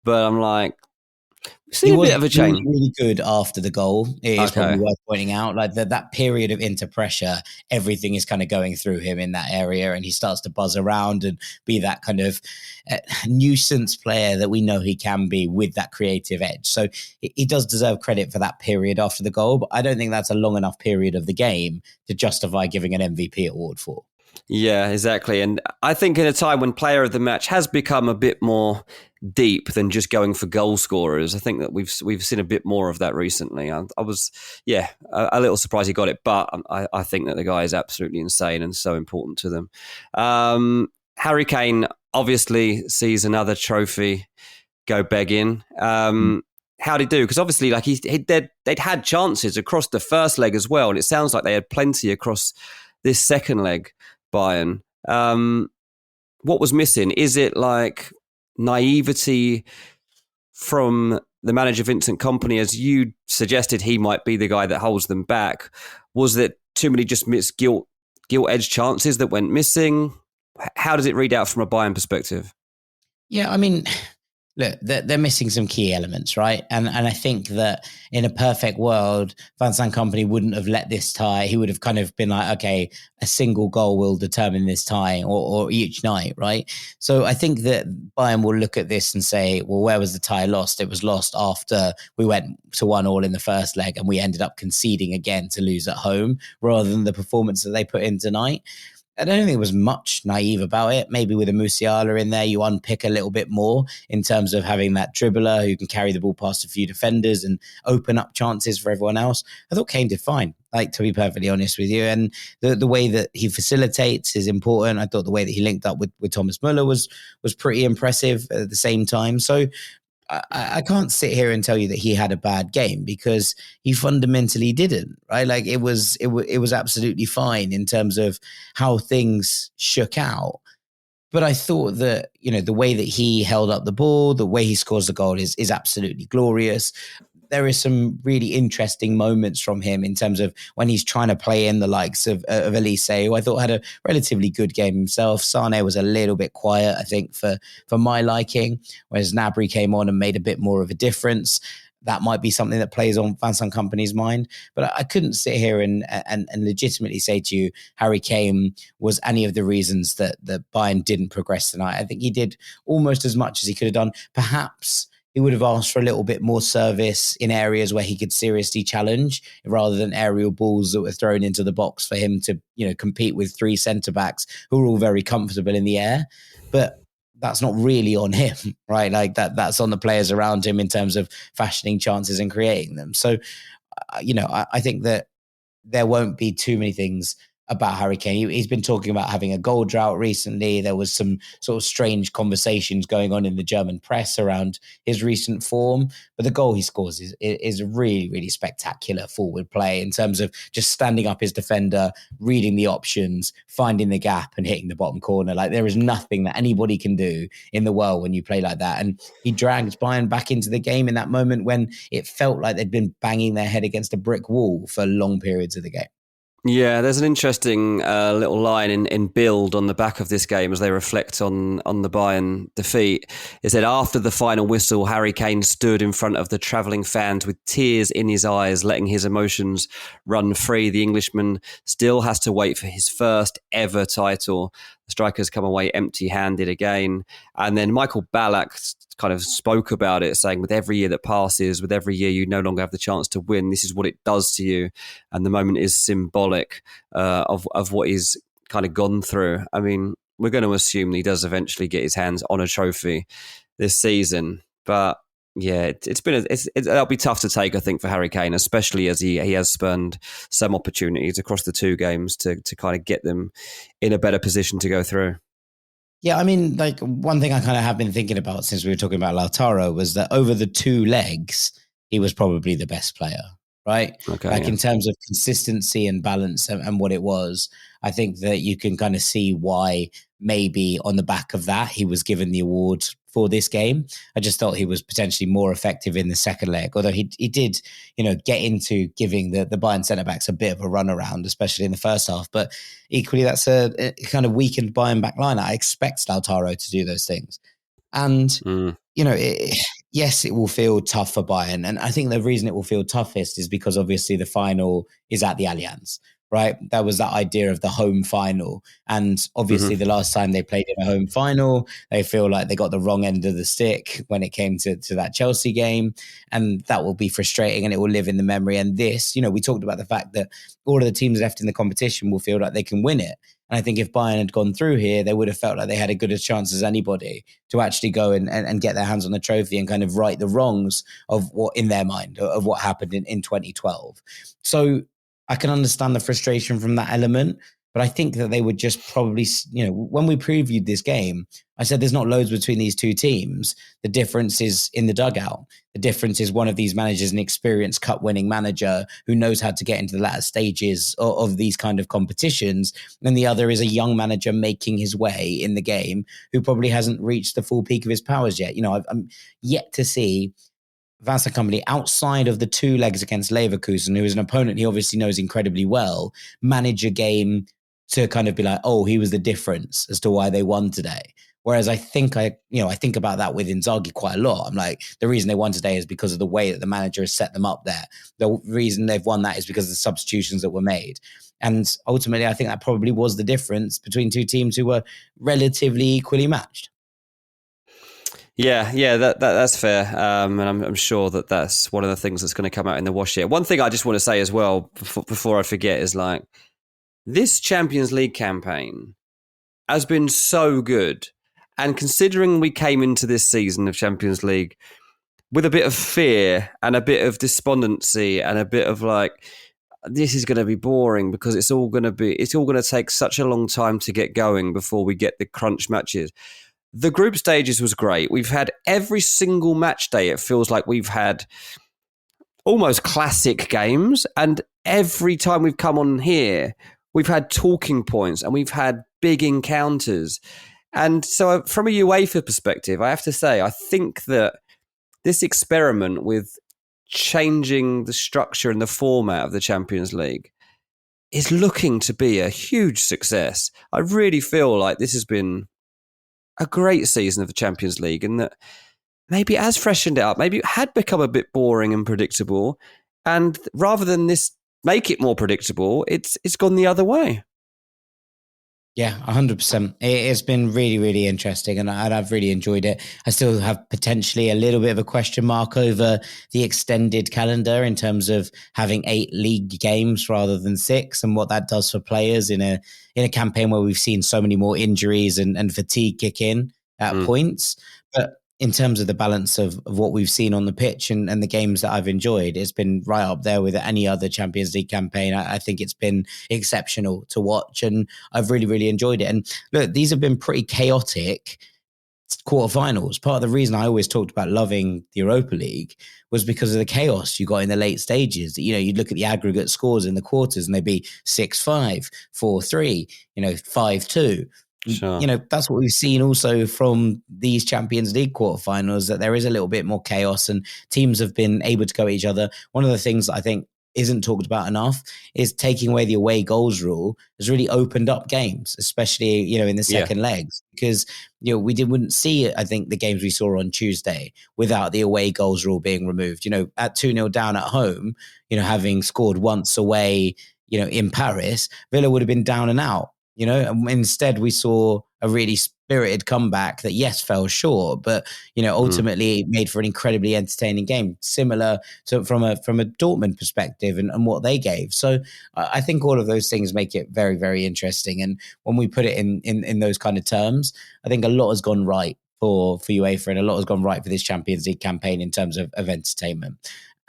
But I'm like, see a bit of a change. Really good after the goal. It is probably worth pointing out. Like that period of Inter pressure, everything is kind of going through him in that area, and he starts to buzz around and be that kind of nuisance player that we know he can be with that creative edge. So he does deserve credit for that period after the goal, but I don't think that's a long enough period of the game to justify giving an MVP award for. Yeah, exactly. And I think in a time when player of the match has become a bit more deep than just going for goal scorers, I think that we've seen a bit more of that recently. I was, a little surprised he got it, but I think that the guy is absolutely insane and so important to them. Harry Kane obviously sees another trophy go begging. How'd he do? Because obviously, like they'd had chances across the first leg as well, and it sounds like they had plenty across this second leg. Bayern. What was missing? Is it like naivety from the manager Vincent Kompany, as you suggested he might be the guy that holds them back? Was it too many just missed gilt-edged chances that went missing? How does it read out from a Bayern perspective? Yeah, I mean, look, they're missing some key elements, right? And I think that in a perfect world, Vincent Kompany wouldn't have let this tie. He would have kind of been like, okay, a single goal will determine this tie or each night, right? So I think that Bayern will look at this and say, well, where was the tie lost? It was lost after we went to 1-1 in the first leg and we ended up conceding again to lose at home rather than the performance that they put in tonight. I don't think there was much naive about it. Maybe with a Musiala in there, you unpick a little bit more in terms of having that dribbler who can carry the ball past a few defenders and open up chances for everyone else. I thought Kane did fine, like, to be perfectly honest with you. And the way that he facilitates is important. I thought the way that he linked up with Thomas Müller was pretty impressive at the same time. So I can't sit here and tell you that he had a bad game because he fundamentally didn't, right? Like it was absolutely fine in terms of how things shook out. But I thought that, the way that he held up the ball, the way he scores the goal is absolutely glorious. There is some really interesting moments from him in terms of when he's trying to play in the likes of Elise, who I thought had a relatively good game himself. Sane was a little bit quiet, I think, for my liking, whereas Gnabry came on and made a bit more of a difference. That might be something that plays on Vincent Kompany's mind. But I couldn't sit here and legitimately say to you, Harry Kane was any of the reasons that Bayern didn't progress tonight. I think he did almost as much as he could have done. Perhaps he would have asked for a little bit more service in areas where he could seriously challenge rather than aerial balls that were thrown into the box for him to, compete with three centre-backs who are all very comfortable in the air. But that's not really on him, right? Like that's on the players around him in terms of fashioning chances and creating them. So, I think that there won't be too many things about Harry Kane. He's been talking about having a goal drought recently. There was some sort of strange conversations going on in the German press around his recent form. But the goal he scores is really, really spectacular forward play in terms of just standing up his defender, reading the options, finding the gap and hitting the bottom corner. Like there is nothing that anybody can do in the world when you play like that. And he dragged Bayern back into the game in that moment when it felt like they'd been banging their head against a brick wall for long periods of the game. Yeah, there's an interesting little line in Bild on the back of this game as they reflect on the Bayern defeat. It said, after the final whistle, Harry Kane stood in front of the travelling fans with tears in his eyes, letting his emotions run free. The Englishman still has to wait for his first ever title. The strikers come away empty-handed again. And then Michael Ballack kind of spoke about it, saying with every year that passes, with every year you no longer have the chance to win, this is what it does to you. And the moment is symbolic of what he's kind of gone through. I mean, we're going to assume he does eventually get his hands on a trophy this season. But yeah, that'll be tough to take, I think, for Harry Kane, especially as he has spurned some opportunities across the two games to kind of get them in a better position to go through. Yeah, I mean, like one thing I kind of have been thinking about since we were talking about Lautaro was that over the two legs, he was probably the best player, right? Okay, in terms of consistency and balance and what it was, I think that you can kind of see why maybe on the back of that, he was given the award for this game. I just thought he was potentially more effective in the second leg, although he did, get into giving the Bayern centre-backs a bit of a runaround, especially in the first half. But equally, that's a kind of weakened Bayern back line. I expect Lautaro to do those things. And, yes, it will feel tough for Bayern. And I think the reason it will feel toughest is because obviously the final is at the Allianz, right? That was that idea of the home final. And obviously the last time they played in a home final, they feel like they got the wrong end of the stick when it came to that Chelsea game. And that will be frustrating and it will live in the memory. And this, we talked about the fact that all of the teams left in the competition will feel like they can win it. And I think if Bayern had gone through here, they would have felt like they had a good a chance as anybody to actually go and get their hands on the trophy and kind of right the wrongs of what, in their mind, of what happened in 2012. So I can understand the frustration from that element, but I think that they would just probably, when we previewed this game, I said there's not loads between these two teams. The difference is in the dugout. The difference is one of these managers, an experienced cup-winning manager who knows how to get into the latter stages of these kind of competitions, and the other is a young manager making his way in the game who probably hasn't reached the full peak of his powers yet. I'm yet to see Vincent Kompany, outside of the two legs against Leverkusen, who is an opponent he obviously knows incredibly well, manage a game to kind of be like, oh, he was the difference as to why they won today. Whereas I think about that with Inzaghi quite a lot. I'm like, the reason they won today is because of the way that the manager has set them up there. The reason they've won that is because of the substitutions that were made. And ultimately, I think that probably was the difference between two teams who were relatively equally matched. Yeah, that's fair, and I'm sure that's one of the things that's going to come out in the wash here. One thing I just want to say as well before I forget is like this Champions League campaign has been so good, and considering we came into this season of Champions League with a bit of fear and a bit of despondency and a bit of like, this is going to be boring because it's all going to take such a long time to get going before we get the crunch matches. The group stages was great. We've had every single match day. It feels like we've had almost classic games. And every time we've come on here, we've had talking points and we've had big encounters. And so from a UEFA perspective, I have to say, I think that this experiment with changing the structure and the format of the Champions League is looking to be a huge success. I really feel like this has been a great season of the Champions League, and that maybe it has freshened it up. Maybe it had become a bit boring and predictable, and rather than this make it more predictable, it's gone the other way. Yeah, 100%. It's been really, really interesting, and I've really enjoyed it. I still have potentially a little bit of a question mark over the extended calendar in terms of having 8 league games rather than 6, and what that does for players in a campaign where we've seen so many more injuries and fatigue kick in. at points. But in terms of the balance of what we've seen on the pitch and the games that I've enjoyed, it's been right up there with any other Champions League campaign. I think it's been exceptional to watch, and I've really, really enjoyed it. And look, these have been pretty chaotic quarterfinals. Part of the reason I always talked about loving the Europa League was because of the chaos you got in the late stages. You know, you'd look at the aggregate scores in the quarters and they'd be 6-5, 4-3, 5-2. Sure. You know, that's what we've seen also from these Champions League quarterfinals, that there is a little bit more chaos and teams have been able to go at each other. One of the things that I think isn't talked about enough is taking away the away goals rule has really opened up games, especially, in the second legs, because, we wouldn't see, I think, the games we saw on Tuesday without the away goals rule being removed. At 2-0 down at home, having scored once away, in Paris, Villa would have been down and out. And instead we saw a really spirited comeback that, yes, fell short, but, ultimately made for an incredibly entertaining game, similar to from a Dortmund perspective and what they gave. So I think all of those things make it very, very interesting. And when we put it in those kind of terms, I think a lot has gone right for UEFA, and a lot has gone right for this Champions League campaign in terms of entertainment.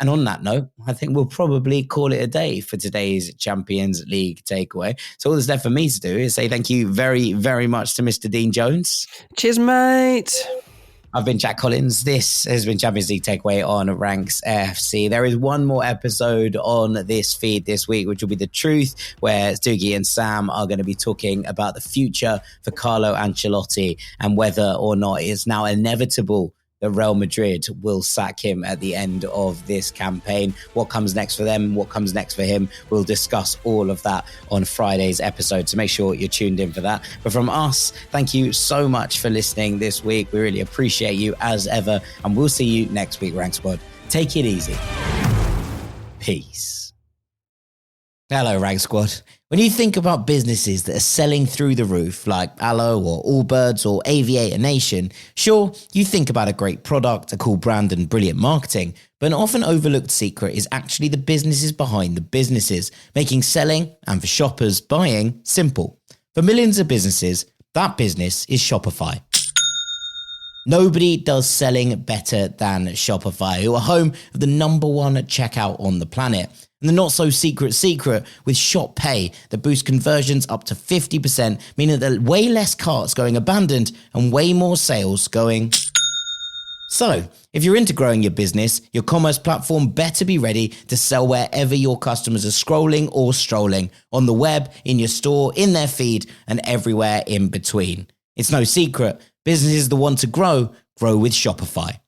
And on that note, I think we'll probably call it a day for today's Champions League takeaway. So all that's left for me to do is say thank you very, very much to Mr. Dean Jones. Cheers, mate. I've been Jack Collins. This has been Champions League Takeaway on Ranks FC. There is one more episode on this feed this week, which will be The Truth, where Doogie and Sam are going to be talking about the future for Carlo Ancelotti and whether or not it's now inevitable that Real Madrid will sack him at the end of this campaign. What comes next for them? What comes next for him? We'll discuss all of that on Friday's episode, so make sure you're tuned in for that. But from us, thank you so much for listening this week. We really appreciate you as ever, and we'll see you next week, Rank Squad. Take it easy. Peace. Hello, Rank Squad. When you think about businesses that are selling through the roof, like Aloe or Allbirds or Aviator Nation, sure, you think about a great product, a cool brand and brilliant marketing, but an often overlooked secret is actually the businesses behind the businesses, making selling and for shoppers buying simple. For millions of businesses, that business is Shopify. Nobody does selling better than Shopify, who are home of the #1 checkout on the planet. And the not-so-secret secret with Shop Pay that boosts conversions up to 50%, meaning that way less carts going abandoned and way more sales going. So, if you're into growing your business, your commerce platform better be ready to sell wherever your customers are scrolling or strolling, on the web, in your store, in their feed, and everywhere in between. It's no secret, businesses that want to grow with Shopify.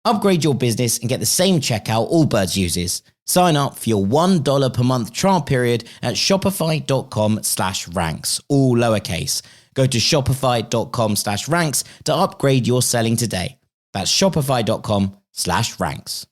Upgrade your business and get the same checkout Allbirds uses. Sign up for your $1 per month trial period at shopify.com/ranks, all lowercase. Go to shopify.com/ranks to upgrade your selling today. That's shopify.com/ranks.